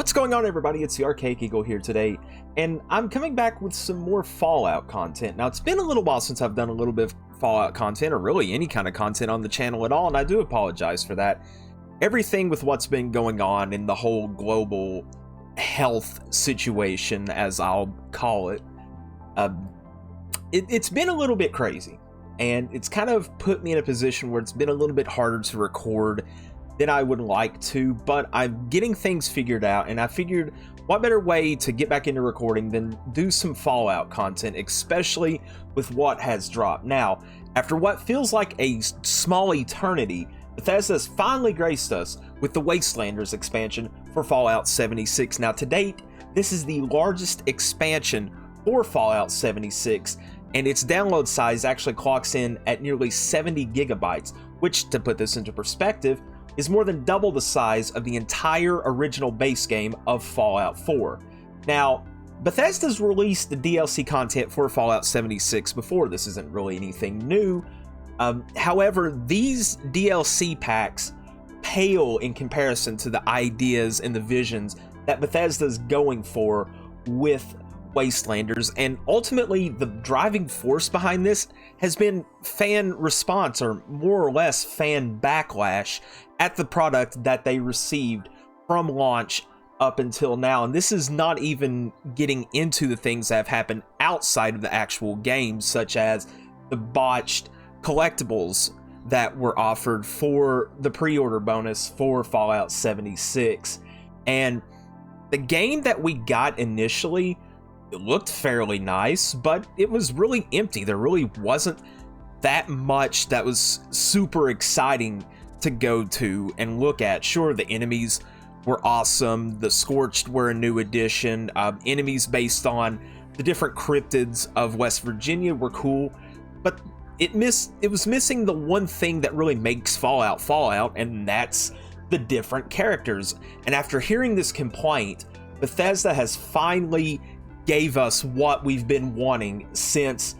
What's going on, everybody? It's the Archaic Eagle here today, and I'm coming back with some more Fallout content. Now, it's been a little while since I've done a little bit of Fallout content, or really any kind of content on the channel at all, and I do apologize for that. Everything with what's been going on in the whole global health situation, as I'll call it, it's been a little bit crazy, and it's kind of put me in a position where it's been a little bit harder to record than I would like to, but I'm getting things figured out, and I figured what better way to get back into recording than do some Fallout content, especially with what has dropped. Now, after what feels like a small eternity, Bethesda has finally graced us with the Wastelanders expansion for Fallout 76. Now, to date, this is the largest expansion for Fallout 76, and its download size actually clocks in at nearly 70 gigabytes, which, to put this into perspective, is more than double the size of the entire original base game of Fallout 4. Now, Bethesda's released the DLC content for Fallout 76 before. This isn't really anything new. However, these DLC packs pale in comparison to the ideas and the visions that Bethesda's going for with Wastelanders, and ultimately the driving force behind this has been fan response, or more or less fan backlash at the product that they received from launch up until now. And this is not even getting into the things that have happened outside of the actual game, such as the botched collectibles that were offered for the pre-order bonus for Fallout 76. And the game that we got initially, it looked fairly nice, but it was really empty. There really wasn't that much that was super exciting to go to and look at. Sure, the enemies were awesome. The Scorched were a new addition. Enemies based on the different cryptids of West Virginia were cool, but it was missing the one thing that really makes Fallout Fallout, and that's the different characters. And after hearing this complaint, Bethesda has finally gave us what we've been wanting since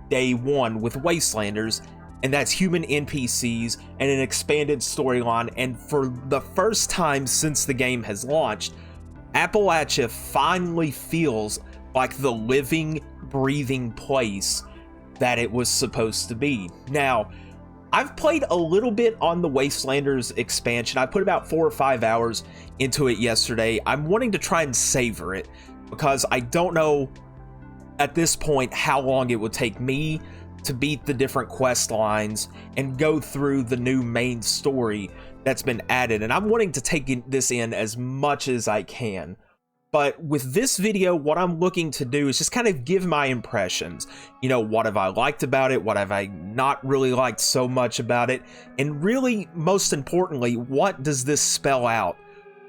day one with Wastelanders, and that's human NPCs and an expanded storyline. And for the first time since the game has launched, Appalachia finally feels like the living, breathing place that it was supposed to be. Now, I've played a little bit on the Wastelanders expansion. I put about 4 or 5 hours into it yesterday. I'm wanting to try and savor it, because I don't know at this point how long it would take me to beat the different quest lines and go through the new main story that's been added. And I'm wanting to take this in as much as I can. But with this video, what I'm looking to do is just kind of give my impressions. You know, what have I liked about it? What have I not really liked so much about it? And really, most importantly, what does this spell out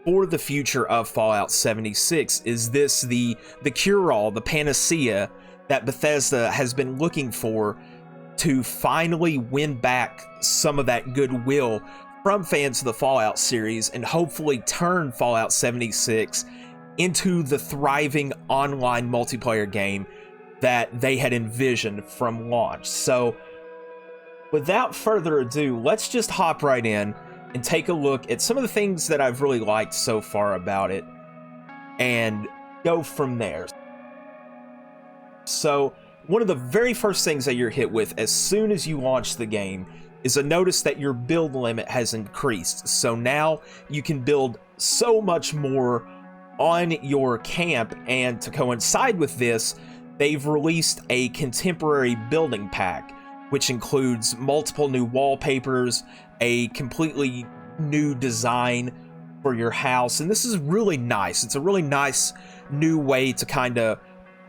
for the future of Fallout 76? Is this the cure-all, the panacea that Bethesda has been looking for to finally win back some of that goodwill from fans of the Fallout series, and hopefully turn Fallout 76 into the thriving online multiplayer game that they had envisioned from launch? So, without further ado, let's just hop right in and take a look at some of the things that I've really liked so far about it, and go from there. So, one of the very first things that you're hit with as soon as you launch the game is a notice that your build limit has increased. So now you can build so much more on your camp, and to coincide with this, they've released a contemporary building pack, which includes multiple new wallpapers, a completely new design for your house. And this is really nice. It's a really nice new way to kind of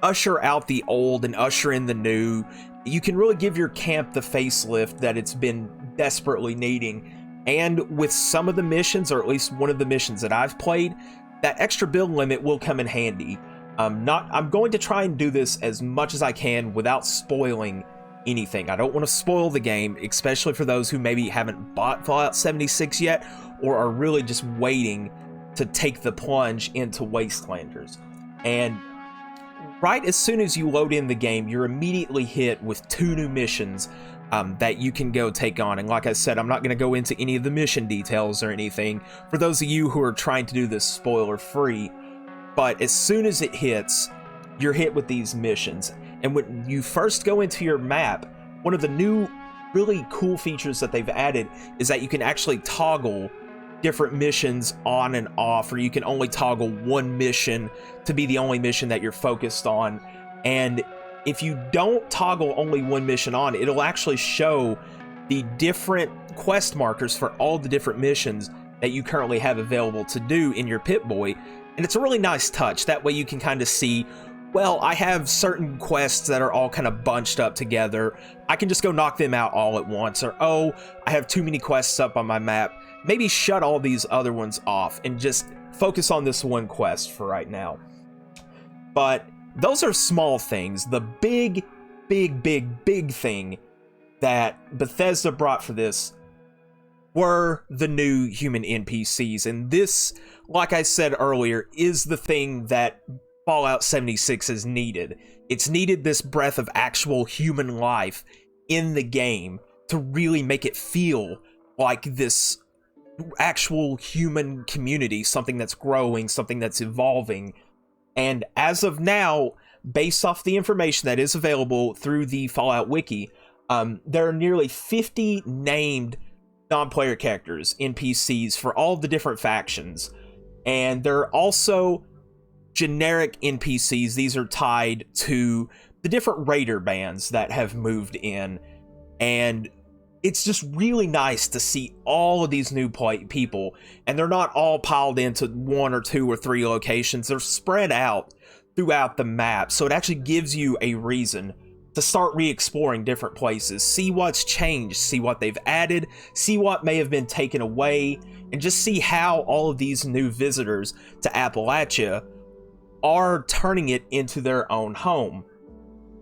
usher out the old and usher in the new. You can really give your camp the facelift that it's been desperately needing. And with some of the missions, or at least one of the missions that I've played, that extra build limit will come in handy. I'm going to try and do this as much as I can without spoiling anything. I don't want to spoil the game, especially for those who maybe haven't bought Fallout 76 yet, or are really just waiting to take the plunge into Wastelanders. And right as soon as you load in the game, you're immediately hit with 2 new missions that you can go take on. And like I said, I'm not going to go into any of the mission details or anything for those of you who are trying to do this spoiler free. but as soon as it hits, you're hit with these missions. And when you first go into your map, one of the new really cool features that they've added is that you can actually toggle different missions on and off, or you can only toggle one mission to be the only mission that you're focused on. And if you don't toggle only one mission on, it'll actually show the different quest markers for all the different missions that you currently have available to do in your Pip-Boy. And it's a really nice touch. That way you can kind of see, well, I have certain quests that are all kind of bunched up together. I can just go knock them out all at once. Or, oh, I have too many quests up on my map. Maybe shut all these other ones off and just focus on this one quest for right now. But those are small things. The big thing that Bethesda brought for this were the new human NPCs. And this, like I said earlier, is the thing that Fallout 76 has needed. It's needed this breath of actual human life in the game to really make it feel like this actual human community, something that's growing, something that's evolving. And as of now, based off the information that is available through the Fallout Wiki, there are nearly 50 named non-player characters, NPCs, for all the different factions. And there are also generic NPCs. These are tied to the different raider bands that have moved in. And it's just really nice to see all of these new people. And they're not all piled into one or two or three locations. They're spread out throughout the map. So it actually gives you a reason to start re-exploring different places, see what's changed, see what they've added, see what may have been taken away, and just see how all of these new visitors to Appalachia are turning it into their own home.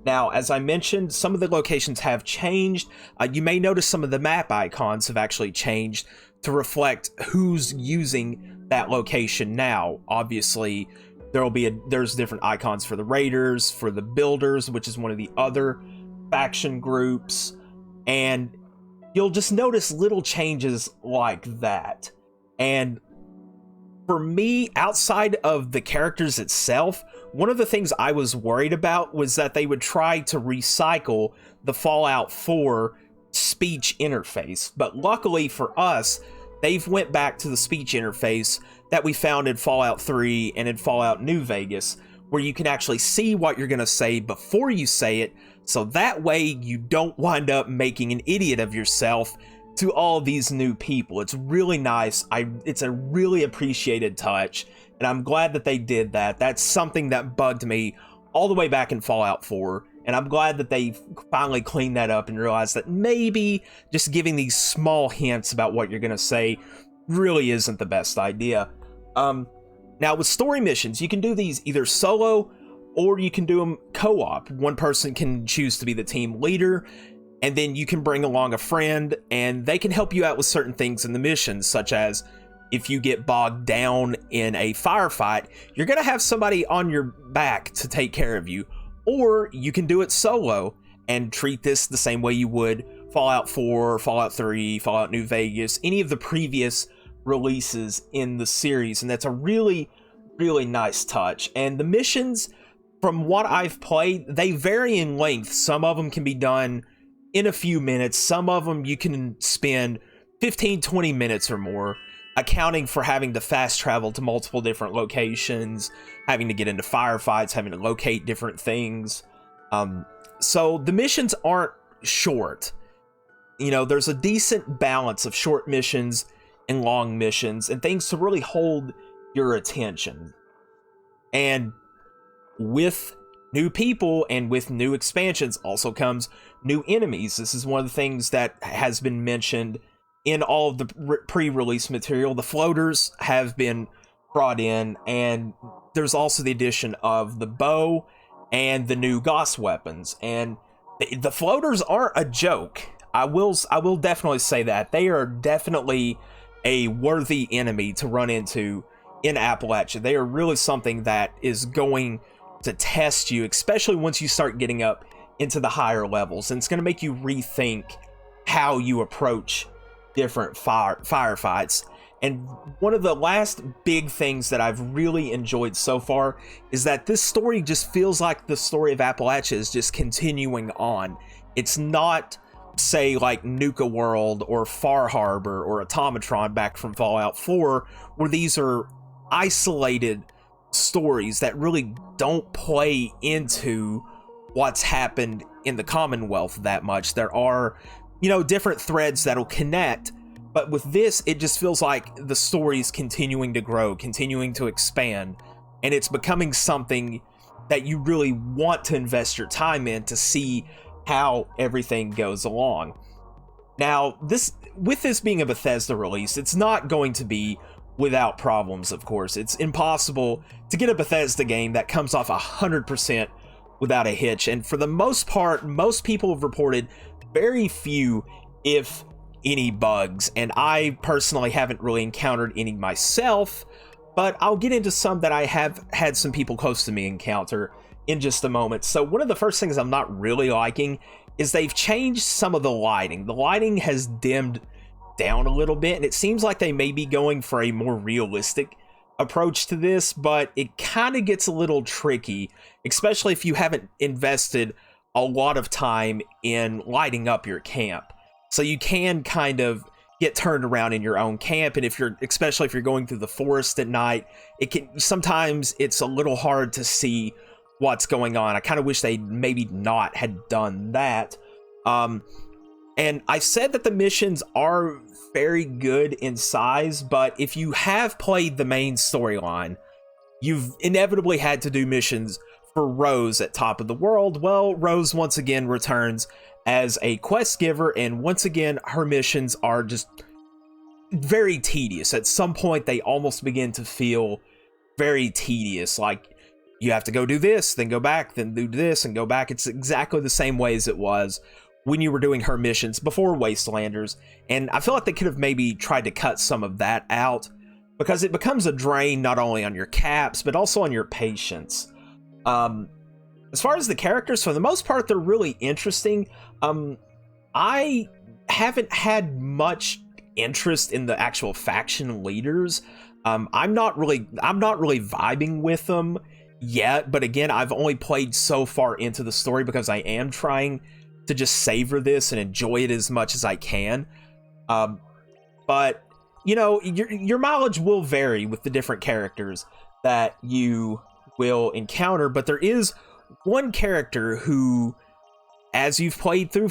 Now, as I mentioned, some of the locations have changed. You may notice some of the map icons have actually changed to reflect who's using that location now. Obviously, there's different icons for the raiders, for the builders, which is one of the other faction groups, and you'll just notice little changes like that. And for me, outside of the characters itself, one of the things I was worried about was that they would try to recycle the Fallout 4 speech interface. But luckily for us, they've went back to the speech interface that we found in Fallout 3 and in Fallout New Vegas, where you can actually see what you're going to say before you say it, so that way you don't wind up making an idiot of yourself to all these new people. It's really nice. It's a really appreciated touch, and I'm glad that they did that. That's something that bugged me all the way back in Fallout 4, and I'm glad that they finally cleaned that up and realized that maybe just giving these small hints about what you're going to say really isn't the best idea. Now, with story missions, you can do these either solo or you can do them co-op. One person can choose to be the team leader, and then you can bring along a friend, and they can help you out with certain things in the missions, such as if you get bogged down in a firefight, you're going to have somebody on your back to take care of you. Or you can do it solo and treat this the same way you would Fallout 4, Fallout 3, Fallout New Vegas, any of the previous releases in the series. And that's a really nice touch. And the missions, from what I've played, they vary in length. Some of them can be done in a few minutes. Some of them you can spend 15-20 minutes or more, accounting for having to fast travel to multiple different locations, having to get into firefights, having to locate different things. So the missions aren't short. You know, there's a decent balance of short missions and long missions and things to really hold your attention. And with new people and with new expansions also comes new enemies. This is one of the things that has been mentioned in all of the pre-release material. The floaters have been brought in, and there's also the addition of the bow and the new Gauss weapons. And the floaters aren't a joke. I will definitely say that. They are definitely a worthy enemy to run into in Appalachia. They are really something that is going to test you, especially once you start getting up into the higher levels. And it's going to make you rethink how you approach different firefights. And one of the last big things that I've really enjoyed so far is that this story just feels like the story of Appalachia is just continuing on. It's not, say, like Nuka World or Far Harbor or Automatron back from Fallout 4, where these are isolated stories that really don't play into what's happened in the Commonwealth that much. There are, different threads that'll connect, but with this, it just feels like the story is continuing to grow, continuing to expand, and it's becoming something that you really want to invest your time in to see how everything goes along. Now, with this being a Bethesda release, it's not going to be without problems, of course. It's impossible to get a Bethesda game that comes off 100% without a hitch, and for the most part, most people have reported very few, if any, bugs, and I personally haven't really encountered any myself, but I'll get into some that I have had some people close to me encounter in just a moment. So one of the first things I'm not really liking is they've changed some of the lighting. The lighting has dimmed down a little bit, and it seems like they may be going for a more realistic approach to this, but it kind of gets a little tricky, especially if you haven't invested a lot of time in lighting up your camp. So you can kind of get turned around in your own camp, and especially if you're going through the forest at night, sometimes it's a little hard to see what's going on. I kind of wish they maybe not had done that. And I said that the missions are very good in size, but if you have played the main storyline, you've inevitably had to do missions for Rose at top of the world. Well, Rose once again returns as a quest giver, and once again, her missions are just very tedious. At some point, they almost begin to feel very tedious, like you have to go do this, then go back, then do this, and go back. It's exactly the same way as it was when you were doing her missions before Wastelanders, and I feel like they could have maybe tried to cut some of that out, because it becomes a drain not only on your caps, but also on your patience. As far as the characters, for the most part, they're really interesting. I haven't had much interest in the actual faction leaders. I'm not really vibing with them yet, but again, I've only played so far into the story because I am trying to just savor this and enjoy it as much as I can. But your mileage will vary with the different characters that you will encounter, but there is one character who, as you've played through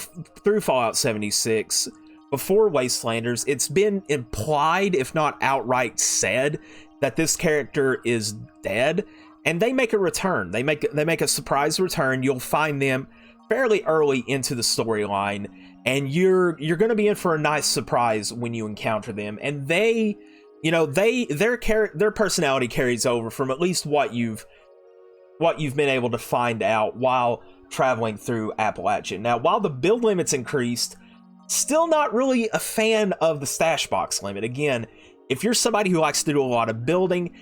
Fallout 76 before Wastelanders, it's been implied, if not outright said, that this character is dead, and they make a return. They make a surprise return. You'll find them fairly early into the storyline, and you're going to be in for a nice surprise when you encounter them. And their personality carries over from at least what you've been able to find out while traveling through Appalachia. Now, while the build limit's increased, still not really a fan of the stash box limit. Again, if you're somebody who likes to do a lot of building,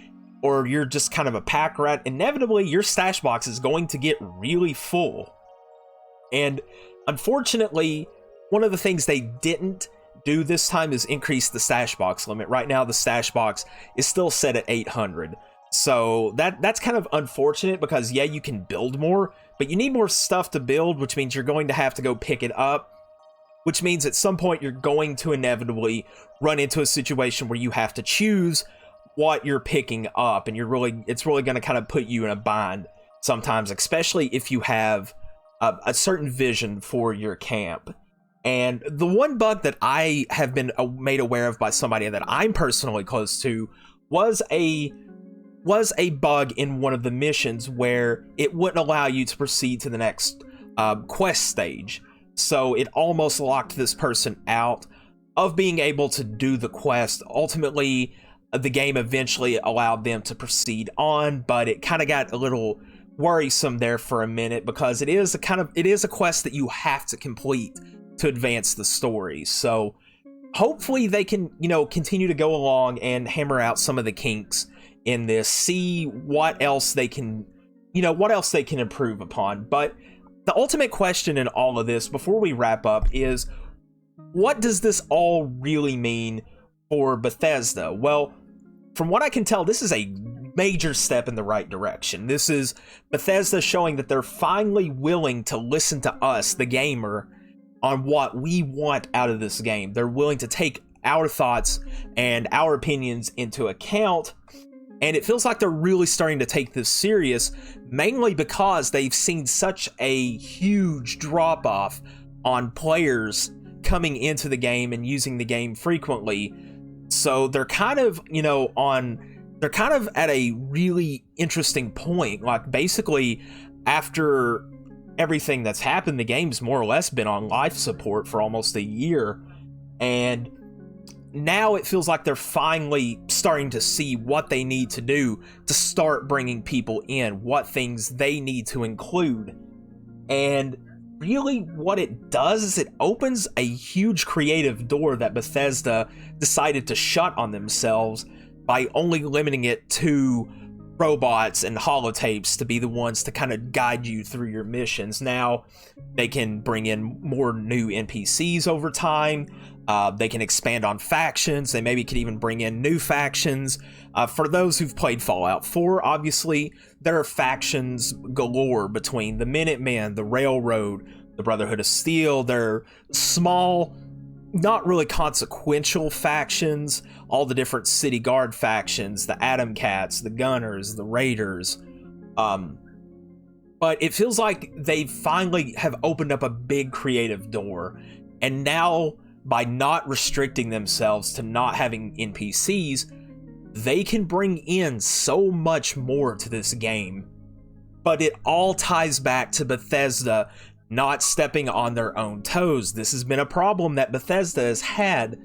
or you're just kind of a pack rat, inevitably your stash box is going to get really full. And unfortunately, one of the things they didn't do this time is increase the stash box limit. Right now, the stash box is still set at 800. So that's kind of unfortunate, because yeah, you can build more, but you need more stuff to build, which means you're going to have to go pick it up, which means at some point you're going to inevitably run into a situation where you have to choose what you're picking up, and it's really going to kind of put you in a bind sometimes, especially if you have a certain vision for your camp. And the one bug that I have been made aware of by somebody that I'm personally close to was a bug in one of the missions where it wouldn't allow you to proceed to the next quest stage. So it almost locked this person out of being able to do the quest. Ultimately, the game eventually allowed them to proceed on, but it kind of got a little worrisome there for a minute, because it is a quest that you have to complete to advance the story. So hopefully they can, continue to go along and hammer out some of the kinks in this, see what else they can improve upon. But the ultimate question in all of this, before we wrap up, is what does this all really mean for Bethesda? Well, from what I can tell, this is a major step in the right direction. This is Bethesda showing that they're finally willing to listen to us, the gamer, on what we want out of this game. They're willing to take our thoughts and our opinions into account, and it feels like they're really starting to take this serious, mainly because they've seen such a huge drop-off on players coming into the game and using the game frequently. So they're kind of, they're kind of at a really interesting point. Like, basically, after everything that's happened, the game's more or less been on life support for almost a year, and now it feels like they're finally starting to see what they need to do to start bringing people in, what things they need to include. And really what it does is it opens a huge creative door that Bethesda decided to shut on themselves by only limiting it to robots and holotapes to be the ones to kind of guide you through your missions. Now they can bring in more new NPCs over time. They can expand on factions. They maybe could even bring in new factions. For those who've played Fallout 4, obviously, there are factions galore between the Minutemen, the Railroad, the Brotherhood of Steel. They're small, not really consequential factions. All the different City Guard factions, the Atom Cats, the Gunners, the Raiders. But it feels like they finally have opened up a big creative door. And now, by not restricting themselves to not having NPCs, they can bring in so much more to this game. But it all ties back to Bethesda not stepping on their own toes. This has been a problem that Bethesda has had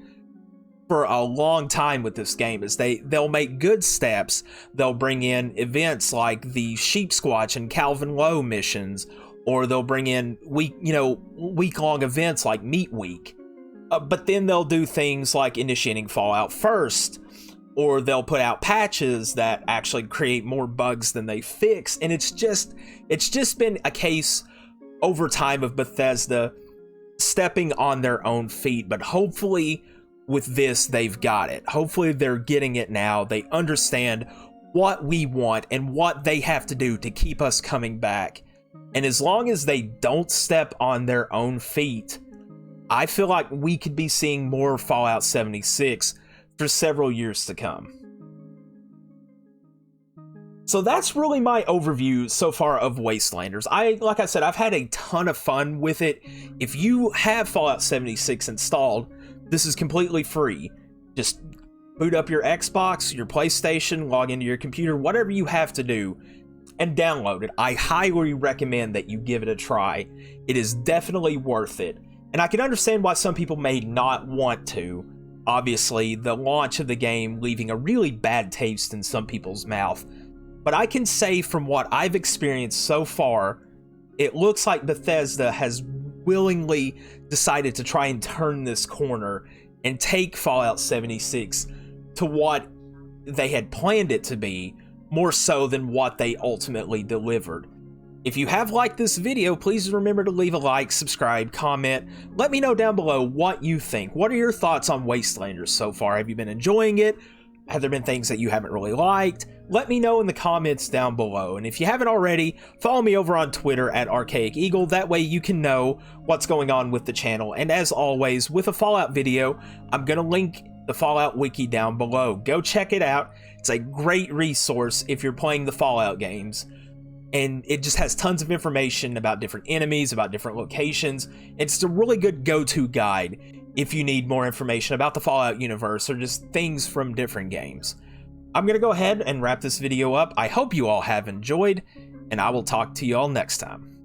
for a long time with this game, is they'll make good steps. They'll bring in events like the Sheep Squatch and Calvin Lowe missions, or they'll bring in week-long events like Meat Week. But then they'll do things like initiating Fallout first, or they'll put out patches that actually create more bugs than they fix. And it's just been a case over time of Bethesda stepping on their own feet. But hopefully with this, they've got it. Hopefully they're getting it now. They understand what we want and what they have to do to keep us coming back. And as long as they don't step on their own feet, I feel like we could be seeing more Fallout 76 for several years to come. So that's really my overview so far of Wastelanders. Like I said, I've had a ton of fun with it. If you have Fallout 76 installed, this is completely free. Just boot up your Xbox, your PlayStation, log into your computer, whatever you have to do, and download it. I highly recommend that you give it a try. It is definitely worth it. And I can understand why some people may not want to. Obviously, the launch of the game leaving a really bad taste in some people's mouth. But I can say from what I've experienced so far, it looks like Bethesda has willingly decided to try and turn this corner and take Fallout 76 to what they had planned it to be, more so than what they ultimately delivered. If you have liked this video, please remember to leave a like, subscribe, comment. Let me know down below what you think. What are your thoughts on Wastelanders so far? Have you been enjoying it? Have there been things that you haven't really liked? Let me know in the comments down below. And if you haven't already, follow me over on Twitter at Archaic Eagle. That way you can know what's going on with the channel. And as always, with a Fallout video, I'm going to link the Fallout Wiki down below. Go check it out. It's a great resource if you're playing the Fallout games. And it just has tons of information about different enemies, about different locations. It's a really good go-to guide if you need more information about the Fallout universe or just things from different games. I'm going to go ahead and wrap this video up. I hope you all have enjoyed, and I will talk to you all next time.